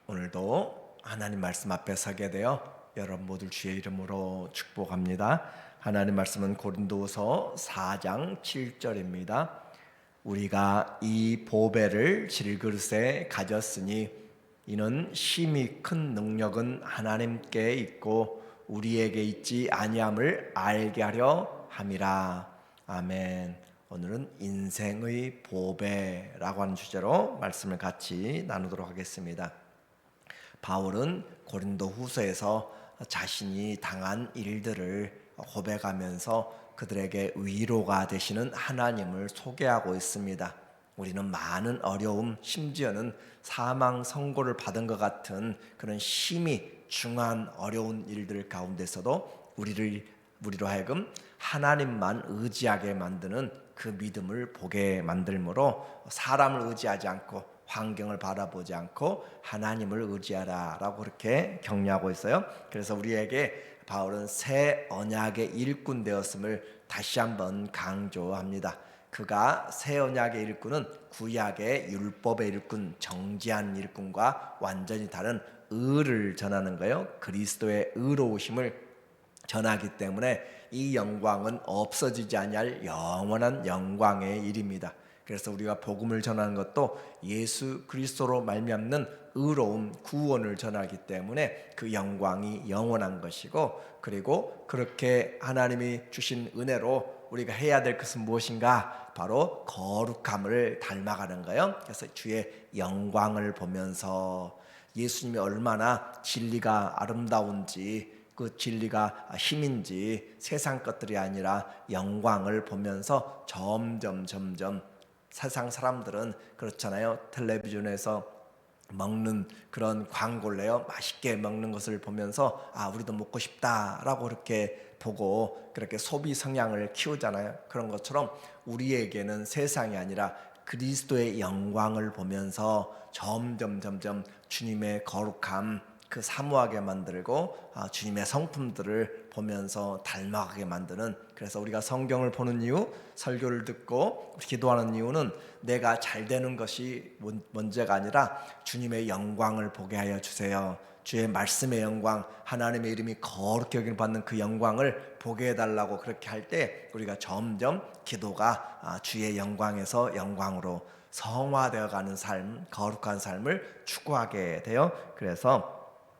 오늘도 하나님 말씀 앞에 서게 되어 여러분 모두 주의 이름으로 축복합니다. 하나님 말씀은 고린도후서 4장 7절입니다. 우리가 이 보배를 질그릇에 가졌으니 이는 심히 큰 능력은 하나님께 있고 우리에게 있지 아니함을 알게 하려 함이라. 아멘. 오늘은 인생의 보배라고 하는 주제로 말씀을 같이 나누도록 하겠습니다. 바울은 고린도 후서에서 자신이 당한 일들을 고백하면서 그들에게 위로가 되시는 하나님을 소개하고 있습니다. 우리는 많은 어려움, 심지어는 사망 선고를 받은 것 같은 그런 심히 중한 어려운 일들 가운데서도 우리로 하여금 하나님만 의지하게 만드는 그 믿음을 보게 만들므로 사람을 의지하지 않고 환경을 바라보지 않고 하나님을 의지하라 라고 그렇게 격려하고 있어요. 그래서 우리에게 바울은 새 언약의 일꾼 되었음을 다시 한번 강조합니다. 그가 새 언약의 일꾼은 구약의 율법의 일꾼, 정죄한 일꾼과 완전히 다른 의를 전하는 거예요. 그리스도의 의로우심을 전하기 때문에 이 영광은 없어지지 아니할 영원한 영광의 일입니다. 그래서 우리가 복음을 전하는 것도 예수 그리스도로 말미암는 의로움, 구원을 전하기 때문에 그 영광이 영원한 것이고, 그리고 그렇게 하나님이 주신 은혜로 우리가 해야 될 것은 무엇인가? 바로 거룩함을 닮아가는 거예요. 그래서 주의 영광을 보면서 예수님이 얼마나 진리가 아름다운지, 그 진리가 힘인지 세상 것들이 아니라 영광을 보면서 점점 세상 사람들은 그렇잖아요. 텔레비전에서 먹는 그런 광고를 내요. 맛있게 먹는 것을 보면서 우리도 먹고 싶다라고 그렇게 보고 그렇게 소비 성향을 키우잖아요. 그런 것처럼 우리에게는 세상이 아니라 그리스도의 영광을 보면서 점점 주님의 거룩함 그 사모하게 만들고 주님의 성품들을 보면서 닮아가게 만드는, 그래서 우리가 성경을 보는 이유, 설교를 듣고 기도하는 이유는 내가 잘 되는 것이 문제가 아니라 주님의 영광을 보게 하여 주세요. 주의 말씀의 영광, 하나님의 이름이 거룩히 여김을 받는 그 영광을 보게 해달라고 그렇게 할 때 우리가 점점 기도가 주의 영광에서 영광으로 성화되어가는 삶, 거룩한 삶을 추구하게 돼요. 그래서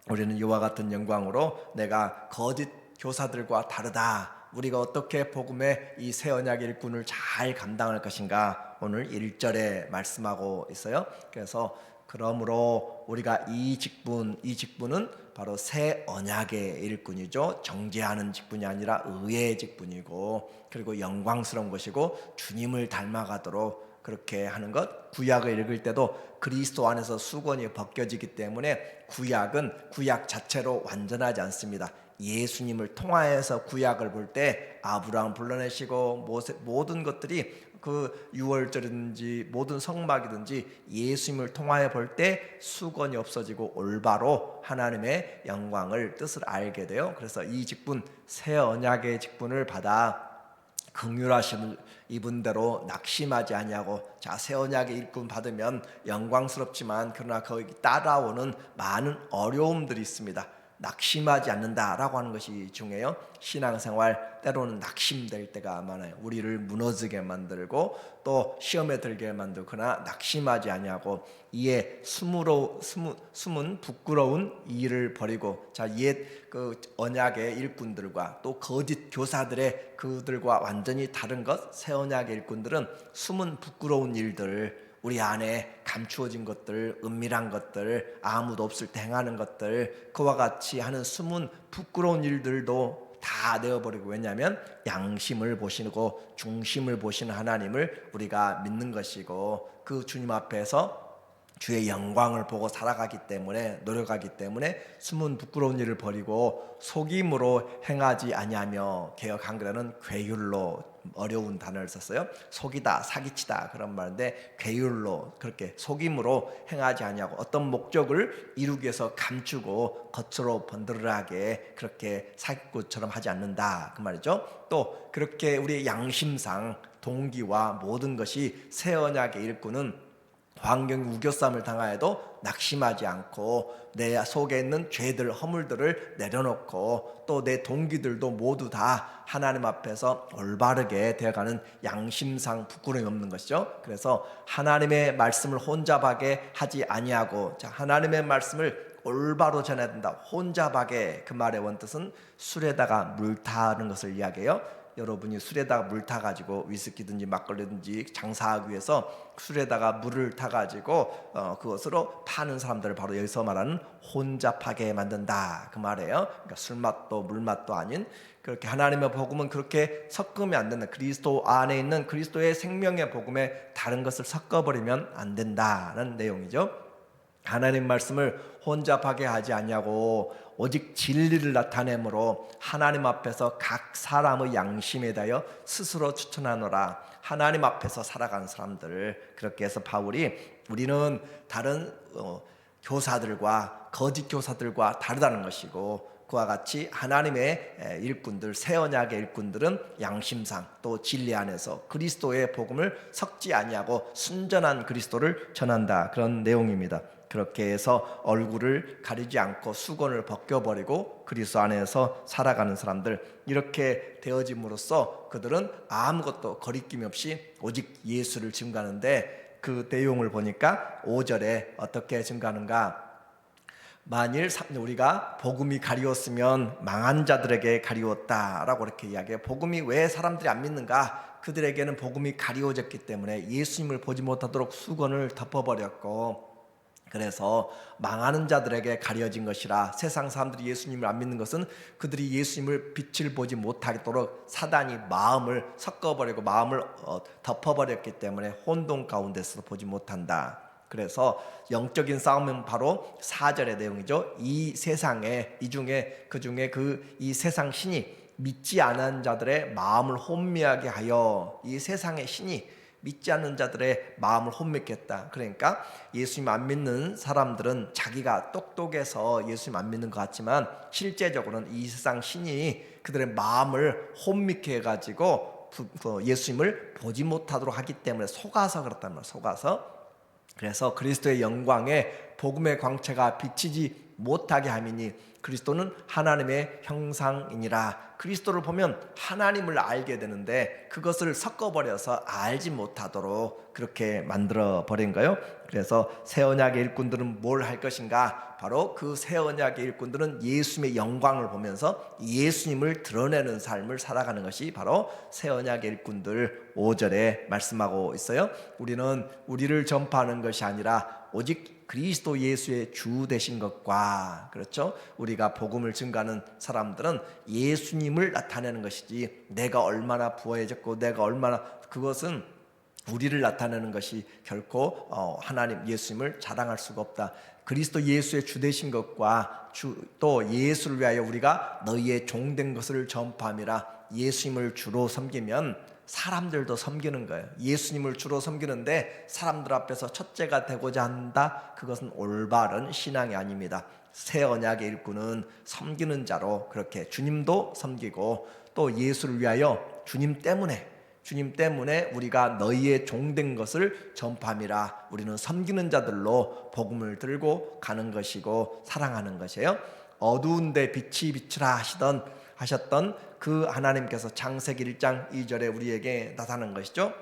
우리는 이와 같은 영광으로 내가 거짓 교사들과 다르다, 우리가 어떻게 복음의 이 새 언약의 일꾼을 잘 감당할 것인가 오늘 1절에 말씀하고 있어요. 그래서 그러므로 우리가 이 직분은 바로 새 언약의 일꾼이죠. 정죄하는 직분이 아니라 의의 직분이고, 그리고 영광스러운 것이고 주님을 닮아가도록 그렇게 하는 것. 구약을 읽을 때도 그리스도 안에서 수건이 벗겨지기 때문에 구약은 구약 자체로 완전하지 않습니다. 예수님을 통하여서 구약을 볼 때 아브라함 불러내시고 모든 것들이 그 유월절이든지 모든 성막이든지 예수님을 통하여 볼 때 수건이 없어지고 올바로 하나님의 영광을 뜻을 알게 돼요. 그래서 이 직분, 새 언약의 직분을 받아 긍휼하심을 입은 대로 낙심하지 아니하고, 새 언약의 일꾼 받으면 영광스럽지만 그러나 거기 따라오는 많은 어려움들이 있습니다. 낙심하지 않는다라고 하는 것이 중요해요. 신앙생활 때로는 낙심될 때가 많아요. 우리를 무너지게 만들고 또 시험에 들게 만들고, 그러나 낙심하지 아니하고 이에 숨은 부끄러운 일을 버리고, 옛 그 언약의 일꾼들과 또 거짓 교사들의 그들과 완전히 다른 것, 새 언약의 일꾼들은 숨은 부끄러운 일들, 우리 안에 감추어진 것들, 은밀한 것들, 아무도 없을 때 행하는 것들, 그와 같이 하는 숨은 부끄러운 일들도 다 내어버리고, 왜냐하면 양심을 보시고 중심을 보시는 하나님을 우리가 믿는 것이고, 그 주님 앞에서 주의 영광을 보고 살아가기 때문에, 노력하기 때문에 숨은 부끄러운 일을 버리고 속임으로 행하지 아니하며, 개역 한글에는 괴율로, 어려운 단어를 썼어요. 속이다, 사기치다 그런 말인데 괴율로, 그렇게 속임으로 행하지 아니하고 어떤 목적을 이루기 위해서 감추고 겉으로 번드르하게 그렇게 사기꾼처럼 하지 않는다 그 말이죠. 또 그렇게 우리의 양심상 동기와 모든 것이 새 언약의 일꾼은 환경 우겨쌈을 당하여도 낙심하지 않고 내 속에 있는 죄들 허물들을 내려놓고 또 내 동기들도 모두 다 하나님 앞에서 올바르게 되어가는 양심상 부끄러움이 없는 것이죠. 그래서 하나님의 말씀을 혼잡하게 하지 아니하고, 자, 하나님의 말씀을 올바로 전해야 된다. 혼잡하게, 그 말의 원뜻은 술에다가 물 타는 것을 이야기해요. 여러분이 술에다가 물 타가지고 위스키든지 막걸리든지 장사하기 위해서 술에다가 물을 타가지고 그것으로 파는 사람들을 바로 여기서 말하는 혼잡하게 만든다, 그 말이에요. 그러니까 술맛도 물맛도 아닌, 그렇게 하나님의 복음은 그렇게 섞으면 안 된다. 그리스도 안에 있는 그리스도의 생명의 복음에 다른 것을 섞어버리면 안 된다는 내용이죠. 하나님 말씀을 혼잡하게 하지 않냐고 오직 진리를 나타내므로 하나님 앞에서 각 사람의 양심에 대하여 스스로 추천하노라. 하나님 앞에서 살아가는 사람들, 그렇게 해서 바울이 우리는 다른 교사들과 거짓 교사들과 다르다는 것이고, 그와 같이 하나님의 일꾼들, 새 언약의 일꾼들은 양심상 또 진리 안에서 그리스도의 복음을 섞지 아니하고 순전한 그리스도를 전한다, 그런 내용입니다. 그렇게 해서 얼굴을 가리지 않고 수건을 벗겨버리고 그리스도 안에서 살아가는 사람들, 이렇게 되어짐으로써 그들은 아무것도 거리낌이 없이 오직 예수를 증거하는데, 그 내용을 보니까 5절에 어떻게 증거하는가? 만일 우리가 복음이 가리웠으면 망한 자들에게 가리웠다라고 이렇게 이야기해요. 복음이 왜 사람들이 안 믿는가? 그들에게는 복음이 가리워졌기 때문에 예수님을 보지 못하도록 수건을 덮어버렸고, 그래서 망하는 자들에게 가려진 것이라. 세상 사람들이 예수님을 안 믿는 것은 그들이 예수님을 빛을 보지 못하도록 사단이 마음을 섞어버리고 마음을 덮어버렸기 때문에 혼돈 가운데서 보지 못한다. 그래서 영적인 싸움은 바로 4절의 내용이죠. 이 세상에, 그중에 이 세상 신이 믿지 않은 자들의 마음을 혼미하게 하여, 이 세상의 신이 믿지 않는 자들의 마음을 혼미했다. 그러니까 예수님 안 믿는 사람들은 자기가 똑똑해서 예수님 안 믿는 것 같지만 실제적으로는 이 세상 신이 그들의 마음을 혼미케 해가지고 예수님을 보지 못하도록 하기 때문에 속아서 그렇단 말이에요. 속아서. 그래서 그리스도의 영광에 복음의 광채가 비치지 못하게 함이니, 그리스도는 하나님의 형상이니라. 그리스도를 보면 하나님을 알게 되는데 그것을 섞어버려서 알지 못하도록 그렇게 만들어 버린 거예요. 그래서 새 언약의 일꾼들은 뭘 할 것인가? 바로 그 새 언약의 일꾼들은 예수님의 영광을 보면서 예수님을 드러내는 삶을 살아가는 것이 바로 새 언약의 일꾼들 5절에 말씀하고 있어요. 우리는 우리를 전파하는 것이 아니라 오직 그리스도 예수의 주 되신 것과, 그렇죠? 우리가 복음을 증거하는 사람들은 예수님을 나타내는 것이지 내가 얼마나 부해졌고 내가 얼마나, 그것은 우리를 나타내는 것이 결코 하나님 예수님을 자랑할 수가 없다. 그리스도 예수의 주 되신 것과 또 예수를 위하여 우리가 너희의 종된 것을 전파함이라. 예수님을 주로 섬기면 사람들도 섬기는 거예요. 예수님을 주로 섬기는데 사람들 앞에서 첫째가 되고자 한다? 그것은 올바른 신앙이 아닙니다. 새 언약의 일꾼은 섬기는 자로 그렇게 주님도 섬기고 또 예수를 위하여 주님 때문에 우리가 너희의 종된 것을 전파함이라. 우리는 섬기는 자들로 복음을 들고 가는 것이고 사랑하는 것이에요. 어두운데 빛이 비치라 하셨던 그 하나님께서 창세기 1장 2절에 우리에게 나타난 것이죠.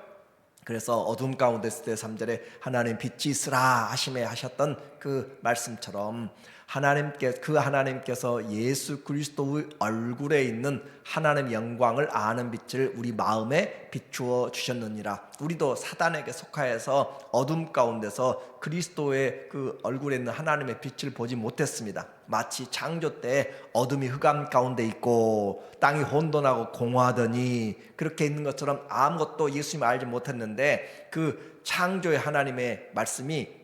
그래서 어둠 가운데 있을 때 3절에 하나님 빛이 있으라 하심에 하셨던 그 말씀처럼 하나님께서 예수 그리스도의 얼굴에 있는 하나님의 영광을 아는 빛을 우리 마음에 비추어 주셨느니라. 우리도 사단에게 속하여서 어둠 가운데서 그리스도의 그 얼굴에 있는 하나님의 빛을 보지 못했습니다. 마치 창조 때 어둠이 흑암 가운데 있고 땅이 혼돈하고 공허하더니 그렇게 있는 것처럼 아무것도 예수님을 알지 못했는데, 그 창조의 하나님의 말씀이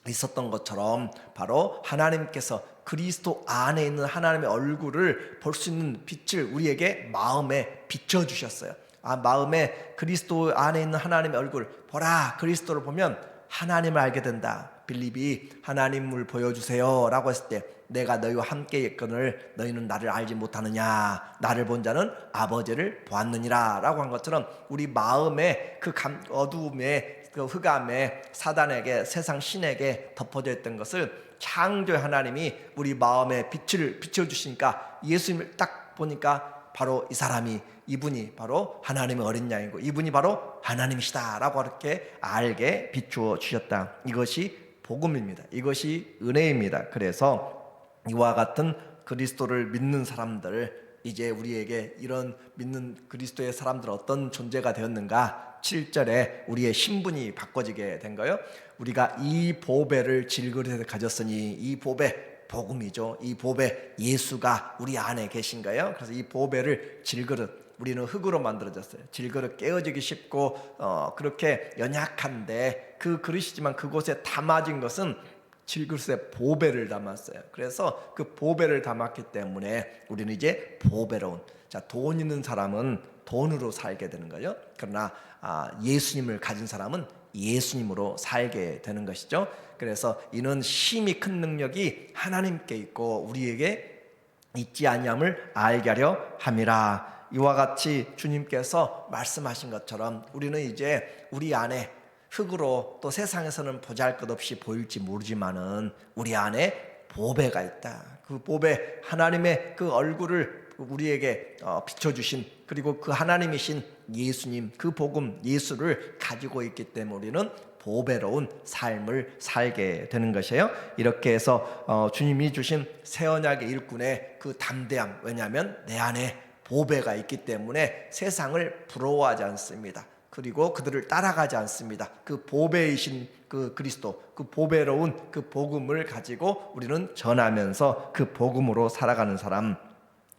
있었던 것처럼 바로 하나님께서 그리스도 안에 있는 하나님의 얼굴을 볼 수 있는 빛을 우리에게 마음에 비춰주셨어요. 마음에 그리스도 안에 있는 하나님의 얼굴 보라. 그리스도를 보면 하나님을 알게 된다. 빌립이 하나님을 보여주세요 라고 했을 때 내가 너희와 함께 있거늘 너희는 나를 알지 못하느냐, 나를 본 자는 아버지를 보았느니라 라고 한 것처럼 우리 마음에 그 어두움에 그 흑암에 사단에게 세상 신에게 덮어져 있던 것을 창조의 하나님이 우리 마음에 빛을 비춰주시니까 예수님을 딱 보니까 바로 이 사람이, 이분이 바로 하나님의 어린 양이고 이분이 바로 하나님이시다라고 이렇게 알게 비추어 주셨다. 이것이 복음입니다. 이것이 은혜입니다. 그래서 이와 같은 그리스도를 믿는 사람들, 이제 우리에게 이런 믿는 그리스도의 사람들은 어떤 존재가 되었는가? 7절에 우리의 신분이 바꿔지게 된 거예요. 우리가 이 보배를 질그릇에 가졌으니, 이 보배, 복음이죠. 이 보배, 예수가 우리 안에 계신 거예요. 그래서 이 보배를 질그릇, 우리는 흙으로 만들어졌어요. 질그릇 깨어지기 쉽고 그렇게 연약한데 그 그릇이지만 그곳에 담아진 것은 질그릇에 보배를 담았어요. 그래서 그 보배를 담았기 때문에 우리는 이제 보배로운, 자, 돈 있는 사람은 돈으로 살게 되는 거죠. 그러나 예수님을 가진 사람은 예수님으로 살게 되는 것이죠. 그래서 이는 심히 큰 능력이 하나님께 있고 우리에게 있지 아니함을 알게 하려 함이라. 이와 같이 주님께서 말씀하신 것처럼 우리는 이제 우리 안에 흙으로, 또 세상에서는 보잘것없이 보일지 모르지만은 우리 안에 보배가 있다. 그 보배, 하나님의 그 얼굴을 우리에게 비춰주신, 그리고 그 하나님이신 예수님, 그 복음 예수를 가지고 있기 때문에 우리는 보배로운 삶을 살게 되는 것이에요. 이렇게 해서 주님이 주신 새 언약의 일꾼의 그 담대함, 왜냐하면 내 안에 보배가 있기 때문에 세상을 부러워하지 않습니다. 그리고 그들을 따라가지 않습니다. 그 보배이신 그 그리스도, 그 보배로운 그 복음을 가지고 우리는 전하면서 그 복음으로 살아가는 사람,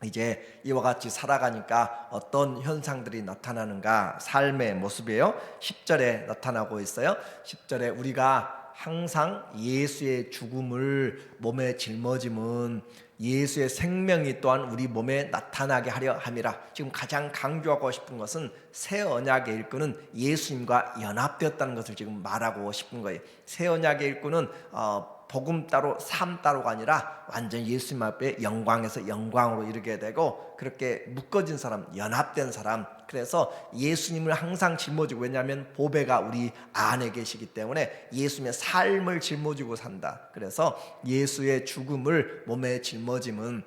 이제 이와 같이 살아가니까 어떤 현상들이 나타나는가? 삶의 모습이에요. 10절에 나타나고 있어요. 10절에 우리가 항상 예수의 죽음을 몸에 짊어짐은 예수의 생명이 또한 우리 몸에 나타나게 하려 함이라. 지금 가장 강조하고 싶은 것은 새 언약의 일꾼은 예수님과 연합되었다는 것을 지금 말하고 싶은 거예요. 새 언약의 일꾼은 복음 따로 삶 따로가 아니라 완전 예수님 앞에 영광에서 영광으로 이르게 되고, 그렇게 묶어진 사람, 연합된 사람. 그래서 예수님을 항상 짊어지고, 왜냐하면 보배가 우리 안에 계시기 때문에 예수님의 삶을 짊어지고 산다. 그래서 예수의 죽음을 몸에 짊어짐은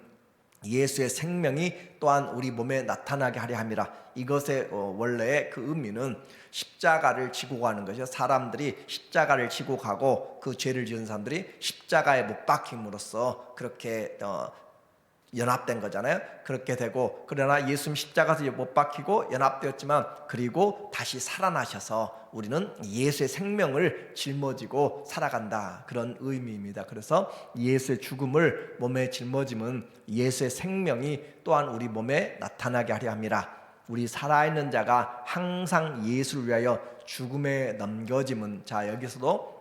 예수의 생명이 또한 우리 몸에 나타나게 하려 함이라. 이것의 원래의 그 의미는 십자가를 지고 가는 것이요. 사람들이 십자가를 지고 가고 그 죄를 지은 사람들이 십자가에 못 박힘으로써 그렇게 연합된 거잖아요. 그렇게 되고, 그러나 예수님 십자가에서 못 박히고 연합되었지만 그리고 다시 살아나셔서 우리는 예수의 생명을 짊어지고 살아간다, 그런 의미입니다. 그래서 예수의 죽음을 몸에 짊어짐은 예수의 생명이 또한 우리 몸에 나타나게 하려 함이라. 우리 살아있는 자가 항상 예수를 위하여 죽음에 넘겨짐은, 자, 여기서도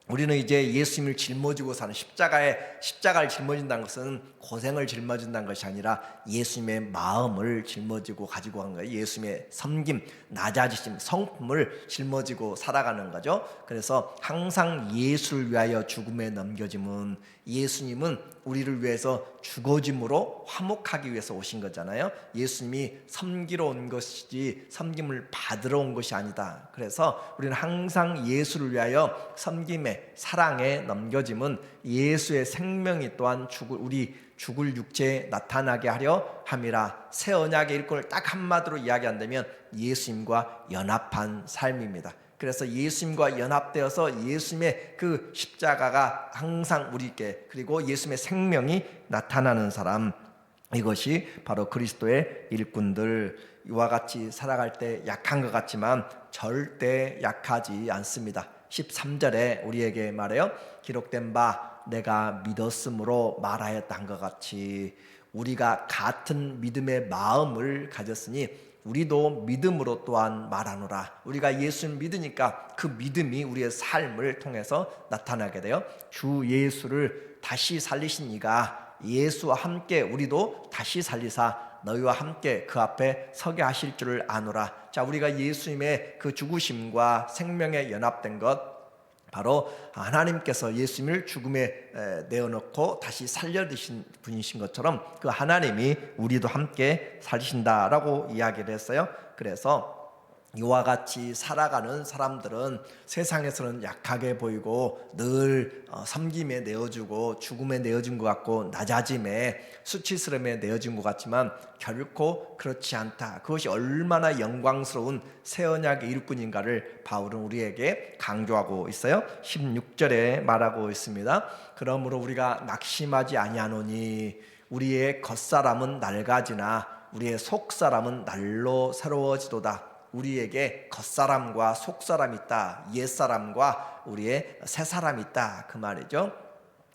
우리는 이제 예수님을 짊어지고 사는, 십자가를 짊어진다는 것은 고생을 짊어진다는 것이 아니라 예수님의 마음을 짊어지고 가지고 간 거예요. 예수님의 섬김, 낮아지심, 성품을 짊어지고 살아가는 거죠. 그래서 항상 예수를 위하여 죽음에 넘겨짐은, 예수님은 우리를 위해서 죽어짐으로 화목하기 위해서 오신 거잖아요. 예수님이 섬기러 온 것이지 섬김을 받으러 온 것이 아니다. 그래서 우리는 항상 예수를 위하여 섬김에, 사랑에 넘겨짐은 예수의 생명이 또한 우리 죽을 육체에 나타나게 하려 함이라. 새 언약의 일꾼을 딱 한마디로 이야기한다면 예수님과 연합한 삶입니다. 그래서 예수님과 연합되어서 예수님의 그 십자가가 항상 우리께, 그리고 예수님의 생명이 나타나는 사람, 이것이 바로 그리스도의 일꾼들. 이와 같이 살아갈 때 약한 것 같지만 절대 약하지 않습니다. 13절에 우리에게 말해요. 기록된 바 내가 믿었으므로 말하였다 한 것 같이 우리가 같은 믿음의 마음을 가졌으니 우리도 믿음으로 또한 말하노라. 우리가 예수를 믿으니까 그 믿음이 우리의 삶을 통해서 나타나게 돼요. 주 예수를 다시 살리신 이가 예수와 함께 우리도 다시 살리사 너희와 함께 그 앞에 서게 하실 줄을 아노라. 자, 우리가 예수님의 그 죽으심과 생명에 연합된 것, 바로 하나님께서 예수님을 죽음에 내어놓고 다시 살려드신 분이신 것처럼 그 하나님이 우리도 함께 살리신다라고 이야기를 했어요. 그래서 이와 같이 살아가는 사람들은 세상에서는 약하게 보이고 늘 섬김에 내어주고 죽음에 내어준 것 같고 낮아짐에 수치스러움에 내어준 것 같지만 결코 그렇지 않다. 그것이 얼마나 영광스러운 새 언약의 일꾼인가를 바울은 우리에게 강조하고 있어요. 16절에 말하고 있습니다. 그러므로 우리가 낙심하지 아니하노니 우리의 겉사람은 낡아지나 우리의 속사람은 날로 새로워지도다. 우리에게 겉사람과 속사람이 있다. 옛사람과 우리의 새사람이 있다. 그 말이죠.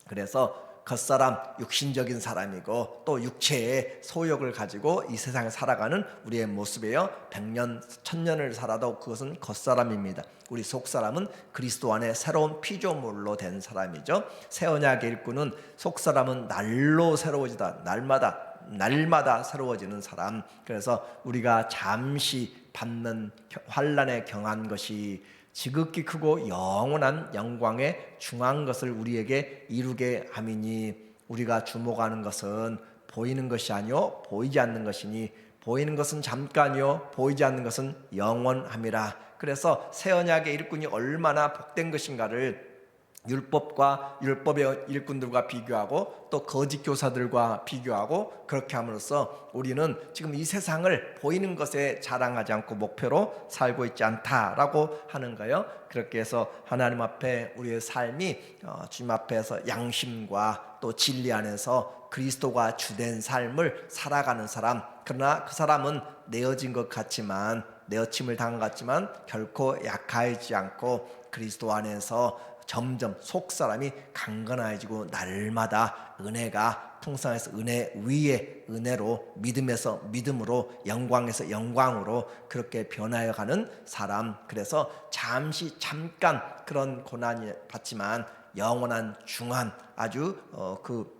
그래서 겉사람 육신적인 사람이고 또 육체의 소욕을 가지고 이 세상에 살아가는 우리의 모습이에요. 100년, 1000년을 살아도 그것은 겉사람입니다. 우리 속사람은 그리스도 안에 새로운 피조물로 된 사람이죠. 새 언약의 일꾼은 속사람은 날로 새로워지다. 날마다 새로워지는 사람. 그래서 우리가 잠시 받는 환난에 경한 것이 지극히 크고 영원한 영광에 중한 것을 우리에게 이루게 함이니 우리가 주목하는 것은 보이는 것이 아니요 보이지 않는 것이니 보이는 것은 잠깐이요 보이지 않는 것은 영원함이라. 그래서 새 언약의 일꾼이 얼마나 복된 것인가를 율법과 율법의 일꾼들과 비교하고 또 거짓 교사들과 비교하고 그렇게 함으로써 우리는 지금 이 세상을 보이는 것에 자랑하지 않고 목표로 살고 있지 않다라고 하는 거예요. 그렇게 해서 하나님 앞에 우리의 삶이 주님 앞에서 양심과 또 진리 안에서 그리스도가 주된 삶을 살아가는 사람. 그러나 그 사람은 내어진 것 같지만 내어침을 당한 것 같지만 결코 약하지 않고 그리스도 안에서 점점 속사람이 강건해지고 날마다 은혜가 풍성해서 은혜 위에 은혜로 믿음에서 믿음으로 영광에서 영광으로 그렇게 변하여가는 사람. 그래서 잠깐 그런 고난이 받지만 영원한 중한 아주 그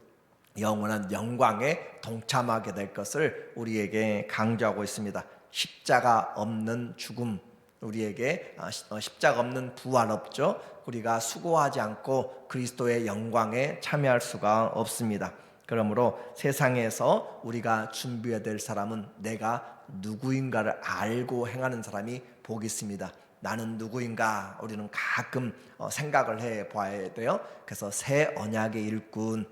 영원한 영광에 동참하게 될 것을 우리에게 강조하고 있습니다. 십자가 없는 죽음, 우리에게 십자가 없는 부활 없죠. 우리가 수고하지 않고 그리스도의 영광에 참여할 수가 없습니다. 그러므로 세상에서 우리가 준비해야 될 사람은 내가 누구인가를 알고 행하는 사람이 복이 있습니다. 나는 누구인가 우리는 가끔 생각을 해봐야 돼요. 그래서 새 언약의 일꾼은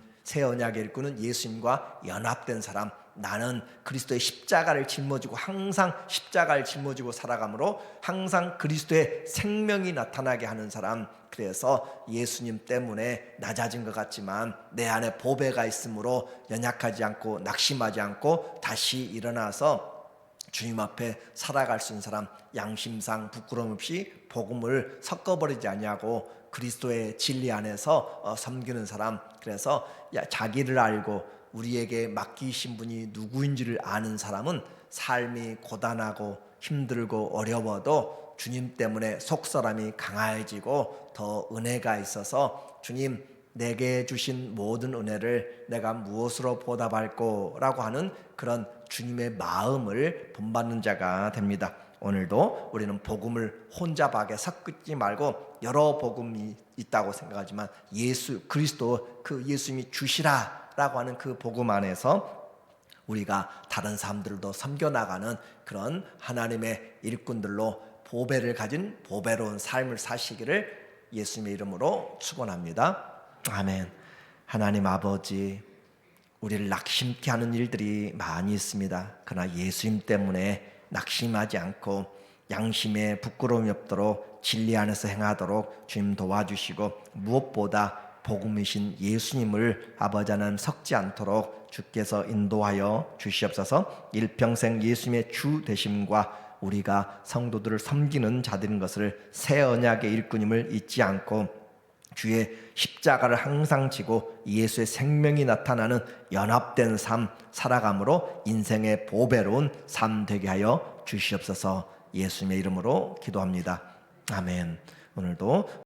예수님과 연합된 사람. 나는 그리스도의 십자가를 짊어지고 항상 십자가를 짊어지고 살아가므로 항상 그리스도의 생명이 나타나게 하는 사람. 그래서 예수님 때문에 낮아진 것 같지만 내 안에 보배가 있으므로 연약하지 않고 낙심하지 않고 다시 일어나서 주님 앞에 살아갈 수 있는 사람. 양심상 부끄러움 없이 복음을 섞어버리지 아니하고 그리스도의 진리 안에서 섬기는 사람. 그래서 자기를 알고 우리에게 맡기신 분이 누구인지를 아는 사람은 삶이 고단하고 힘들고 어려워도 주님 때문에 속사람이 강해지고 더 은혜가 있어서 주님 내게 주신 모든 은혜를 내가 무엇으로 보답할꼬 라고 하는 그런 주님의 마음을 본받는 자가 됩니다. 오늘도 우리는 복음을 혼자 박에 섞지 말고 여러 복음이 있다고 생각하지만 그리스도 그 예수님이 주시라 라고 하는 그 복음 안에서 우리가 다른 사람들도 섬겨나가는 그런 하나님의 일꾼들로 보배를 가진 보배로운 삶을 사시기를 예수님의 이름으로 축원합니다. 아멘. 하나님 아버지, 우리를 낙심케 하는 일들이 많이 있습니다. 그러나 예수님 때문에 낙심하지 않고 양심에 부끄러움이 없도록 진리 안에서 행하도록 주님 도와주시고 무엇보다 복음이신 예수님을 아버지 하나님 섞지 않도록 주께서 인도하여 주시옵소서. 일평생 예수님의 주 되심과 우리가 성도들을 섬기는 자들인 것을 새 언약의 일꾼임을 잊지 않고 주의 십자가를 항상 지고 예수의 생명이 나타나는 연합된 삶 살아감으로 인생의 보배로운 삶 되게 하여 주시옵소서. 예수님의 이름으로 기도합니다. 아멘. 오늘도